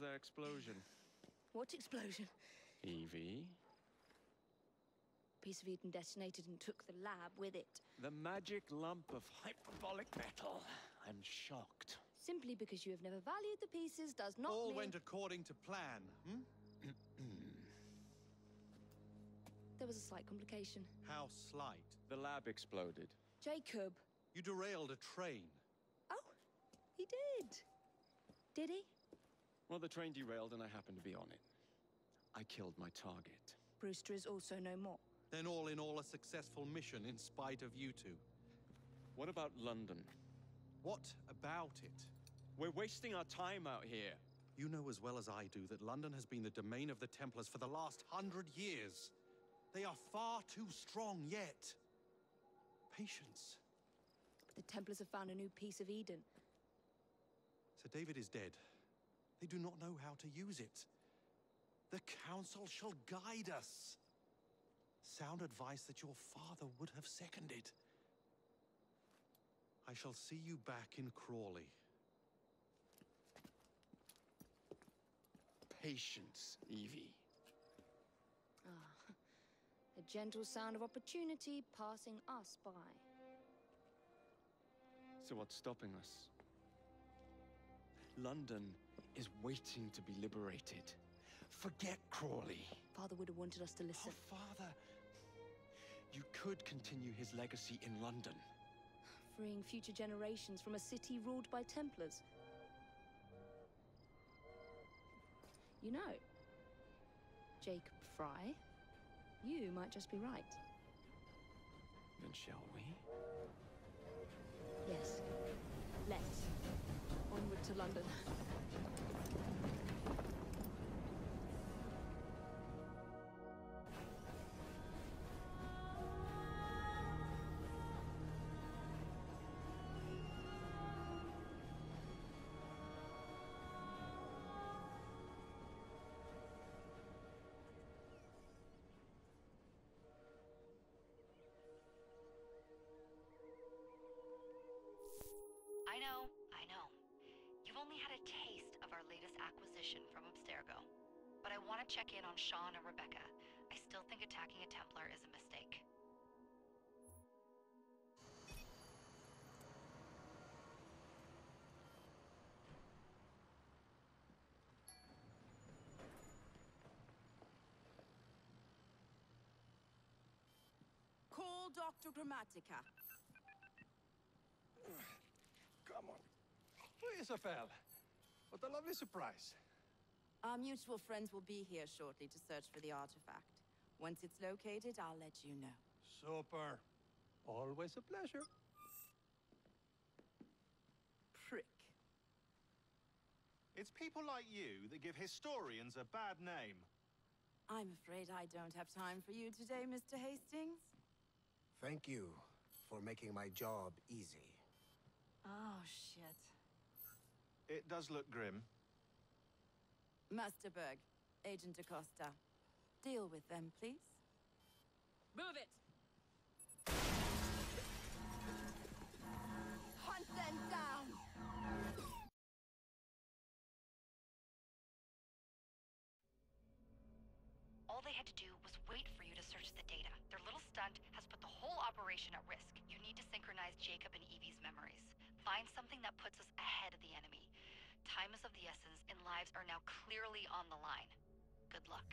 that explosion? What explosion? Evie? Piece of Eden detonated and took the lab with it. The magic lump of hyperbolic metal. I'm shocked. Simply because you have never valued the pieces does not All mean... went according to plan, hmm? There was a slight complication. How slight? The lab exploded. Jacob. You derailed a train. Oh, he did. Did he? Well, the train derailed and I happened to be on it. I killed my target. Brewster is also no more. Then all in all a successful mission in spite of you two. What about London? What about it? We're wasting our time out here. You know as well as I do that London has been the domain of the Templars for the last 100 years. They are far too strong yet. Patience. But the Templars have found a new piece of Eden. Sir David is dead. They do not know how to use it. The Council shall guide us. Sound advice that your father would have seconded. I shall see you back in Crawley. Patience, Evie. Ah, the gentle sound of opportunity passing us by. So what's stopping us? London is waiting to be liberated. Forget Crawley. Father would have wanted us to listen. Oh, Father. You could continue his legacy in London. Freeing future generations from a city ruled by Templars. You know, Jacob Fry, you might just be right. Then shall we? Yes. Let's. Onward to London. I know. You've only had a taste of our latest acquisition from Abstergo. But I want to check in on Sean and Rebecca. I still think attacking a Templar is a mistake. Call Dr. Grammatica. Come on. Isabel, what a lovely surprise. Our mutual friends will be here shortly to search for the artifact. Once it's located, I'll let you know. Super. Always a pleasure. Prick. It's people like you that give historians a bad name. I'm afraid I don't have time for you today, Mr. Hastings. Thank you for making my job easy. Oh, shit. It does look grim. Master Berg, Agent Acosta. Deal with them, please. Move it! Hunt them down! All they had to do was wait for you to search the data. Their little stunt has put the whole operation at risk. You need to synchronize Jacob and Evie's memories. Find something that puts us ahead of the enemy. Time is of the essence, and lives are now clearly on the line. Good luck.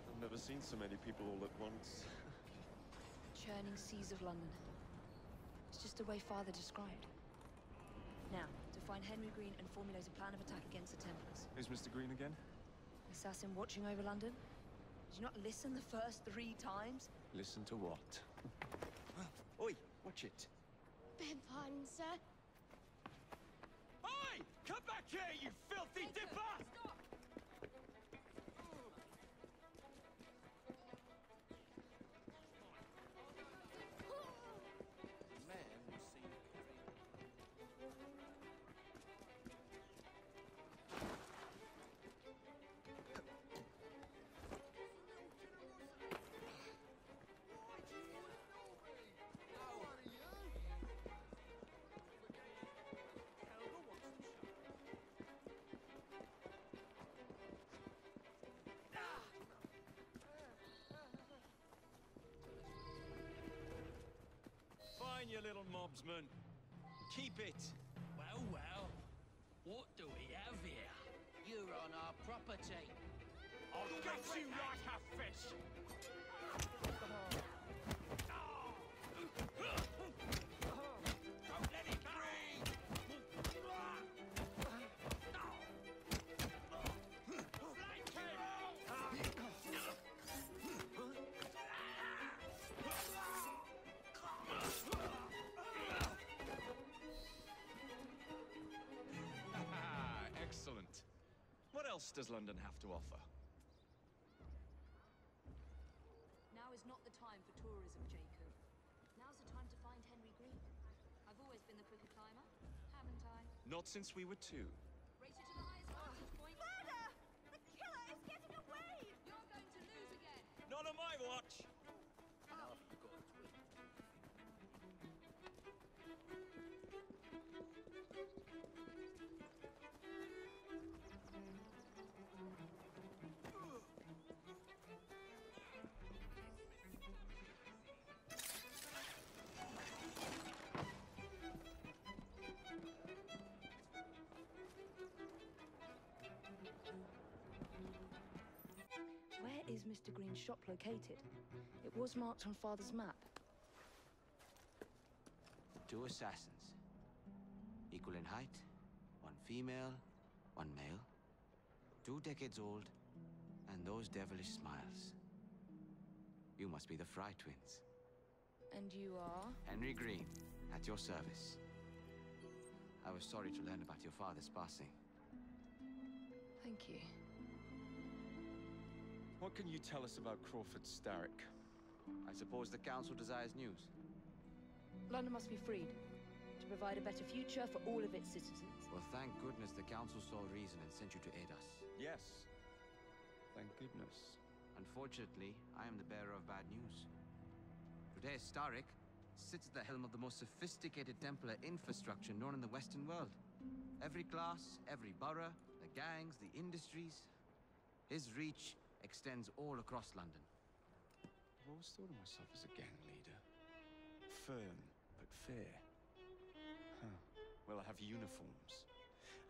I've never seen so many people all at once. Churning seas of London. It's just the way Father described. Now, to find Henry Green and formulate a plan of attack against the Templars. Who's Mr. Green again? Assassin watching over London? Did you not listen the first 3 times? Listen to what? Oi, watch it. Beg pardon, sir. Oi! Come back here, you filthy dipper! Stop! you little mobsman. Keep it. Well, well. What do we have here? You're on our property. I'll get you like a fish! Don't let it breathe! Excellent. What else does London have to offer? Now is not the time for tourism, Jacob. Now's the time to find Henry Green. I've always been the quicker climber, haven't I? Not since we were two. Race you to the highest vantage point. Murder! The killer is getting away! You're going to lose again. Not on my watch! Where is Mr. Green's shop located? It was marked on Father's map. 2 assassins. Equal in height. 1 female, 1 male. 2 decades old, and those devilish smiles. You must be the Fry twins. And you are? Henry Green, at your service. I was sorry to learn about your father's passing. Thank you. What can you tell us about Crawford Starrick? I suppose the Council desires news. London must be freed, to provide a better future for all of its citizens. Well, thank goodness the Council saw reason and sent you to aid us. Yes. Thank goodness. Unfortunately, I am the bearer of bad news. Today, Starrick sits at the helm of the most sophisticated Templar infrastructure known in the Western world. Every class, every borough, the gangs, the industries. His reach extends all across London. I've always thought of myself as a gang leader. Firm, but fair. Huh. Well, I have uniforms.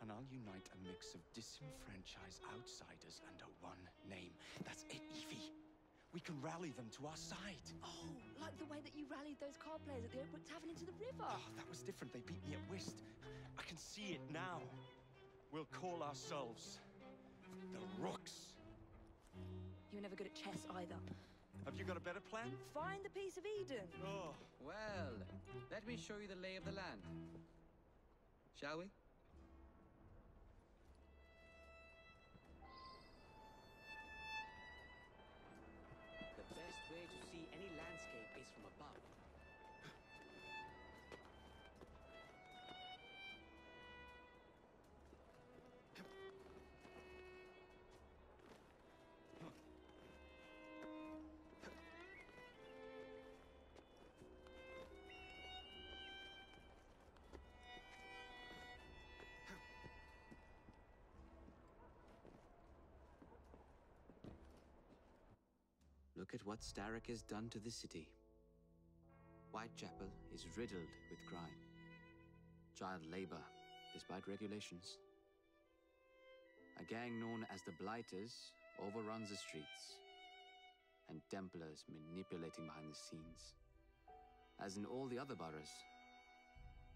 And I'll unite a mix of disenfranchised outsiders under one name. That's it, Evie. We can rally them to our side. Oh, like the way that you rallied those card players at the Oakwood Tavern into the river. Oh, that was different. They beat me at whist. I can see it now. We'll call ourselves the Rooks. You were never good at chess either. Have you got a better plan? Find the piece of Eden. Oh. Well, let me show you the lay of the land. Shall we? The best way to see any landscape is from above. Look at what Starrick has done to the city. Whitechapel is riddled with crime. Child labor, despite regulations. A gang known as the Blighters overruns the streets. And Templars manipulating behind the scenes. As in all the other boroughs,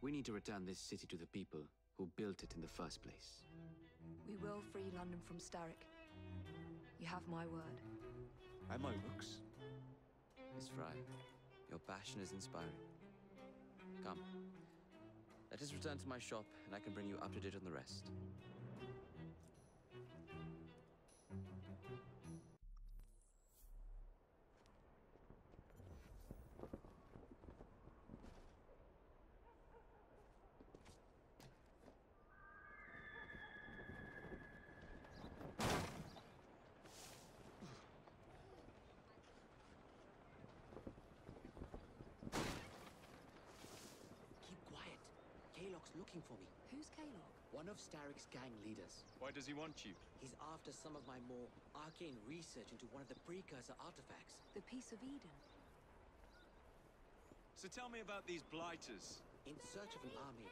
we need to return this city to the people who built it in the first place. We will free London from Starrick. You have my word. And my Rooks. Miss Fry, your passion is inspiring. Come, let us return to my shop, and I can bring you up to date on the rest. Looking for me. Who's Kalog? One of Starrick's gang leaders. Why does he want you? He's after some of my more arcane research into one of the precursor artifacts. The piece of Eden. So tell me about these blighters. In search of an army,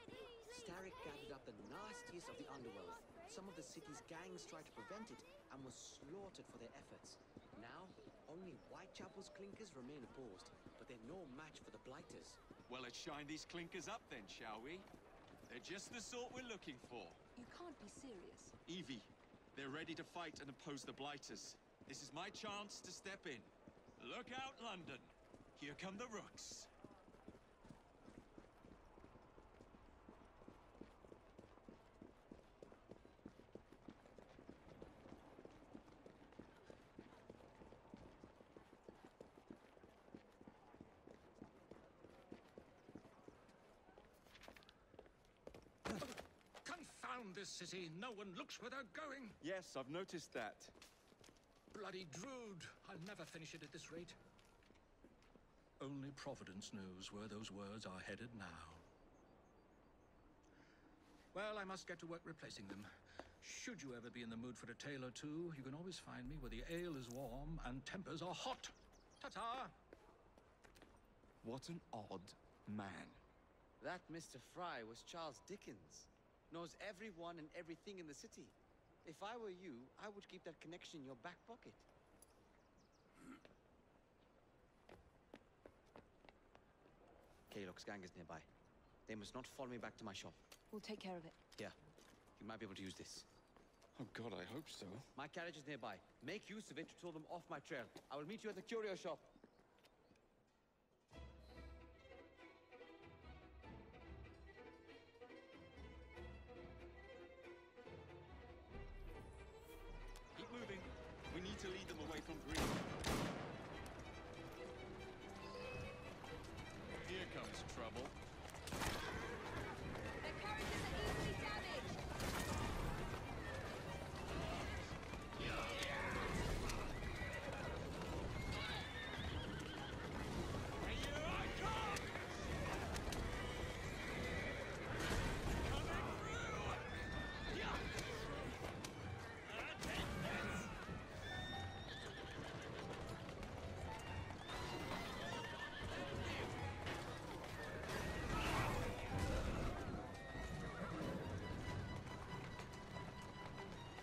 Starrick gathered up the nastiest of the underworld. Some of the city's gangs tried to prevent it and were slaughtered for their efforts. Now, only Whitechapel's clinkers remain opposed, but they're no match for the blighters. Well, let's shine these clinkers up then, shall we? They're just the sort we're looking for. You can't be serious. Evie, they're ready to fight and oppose the blighters. This is my chance to step in. Look out, London. Here come the rooks. Confound this city. No one looks where they're going. Yes, I've noticed that. Bloody Drood. I'll never finish it at this rate. Only Providence knows where those words are headed now. Well, I must get to work replacing them. Should you ever be in the mood for a tale or two, you can always find me where the ale is warm and tempers are hot. Ta-ta! What an odd man. That Mr. Fry was Charles Dickens. Knows everyone and everything in the city. If I were you, I would keep that connection in your back pocket. Kaylock's gang is nearby. They must not follow me back to my shop. We'll take care of it. Yeah, you might be able to use this. Oh God, I hope so. My carriage is nearby. Make use of it to throw them off my trail. I will meet you at the curio shop. Keep moving. We need to lead them away from green. Here comes trouble. Their carriages are easily damaged.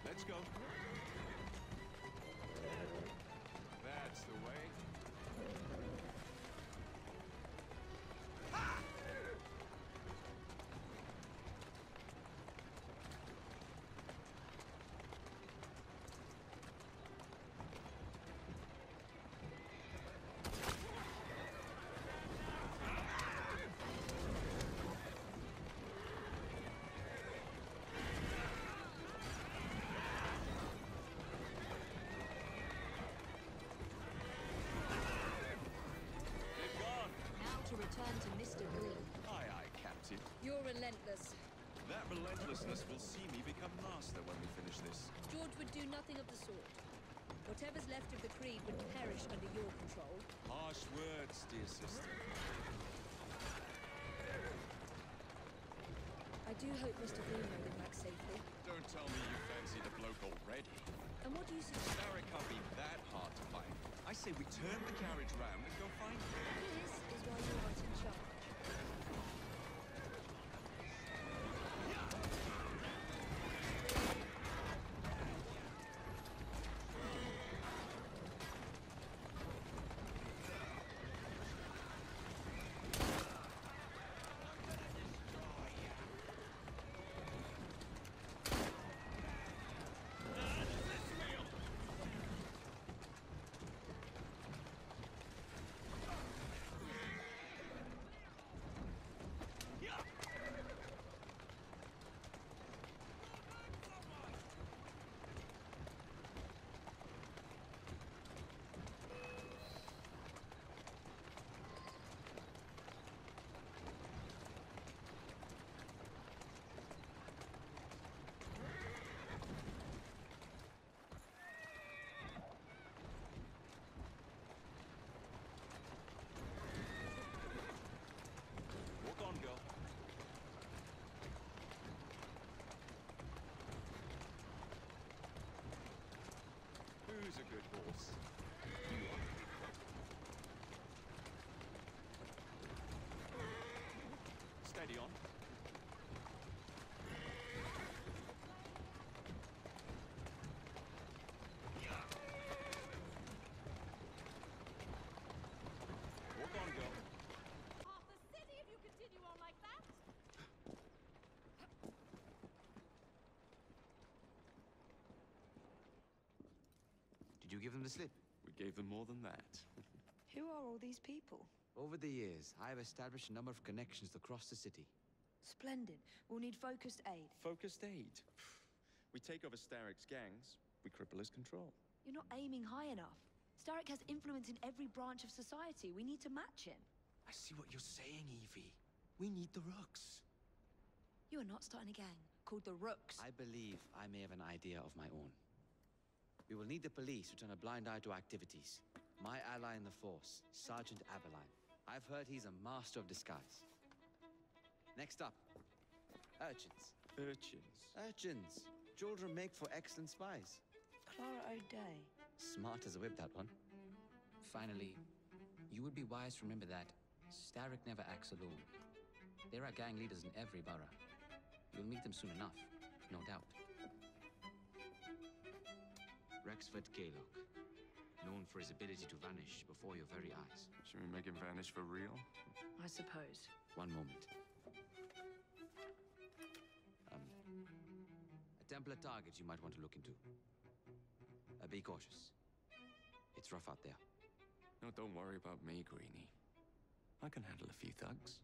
Let's go. That's the way. Return to Mr. Green. Aye, aye, Captain. You're relentless. That relentlessness will see me become master when we finish this. George would do nothing of the sort. Whatever's left of the Creed would perish under your control. Harsh words, dear sister. I do hope Mr. Green made it back safely. Don't tell me you fancy the bloke already. And what do you suggest? Starrick can't be that hard to find. I say we turn the carriage round and go find him. This is why you're not in charge. Who's a good horse? You are. Steady on. Walk on, girl. Half the city if you continue on like that. Did you give them the slip? We gave them more than that. Who are all these people? Over the years, I have established a number of connections across the city. Splendid. We'll need focused aid. Focused aid. We take over Starrick's gangs, we cripple his control. You're not aiming high enough. Starrick has influence in every branch of society. We need to match him. I see what you're saying, Evie. We need the Rooks. You are not starting a gang called the Rooks. I believe I may have an idea of my own. We will need the police to turn a blind eye to activities. My ally in the force, Sergeant Aberline. I've heard he's a master of disguise. Next up, urchins. Urchins? Urchins. Children make for excellent spies. Clara O'Day. Smart as a whip, that one. Finally, you would be wise to remember that Starrick never acts alone. There are gang leaders in every borough. You'll meet them soon enough, no doubt. Rexford Kaylock, known for his ability to vanish before your very eyes. Should we make him vanish for real? I suppose. One moment. A Templar target you might want to look into. Be cautious. It's rough out there. No, don't worry about me, Greenie. I can handle a few thugs.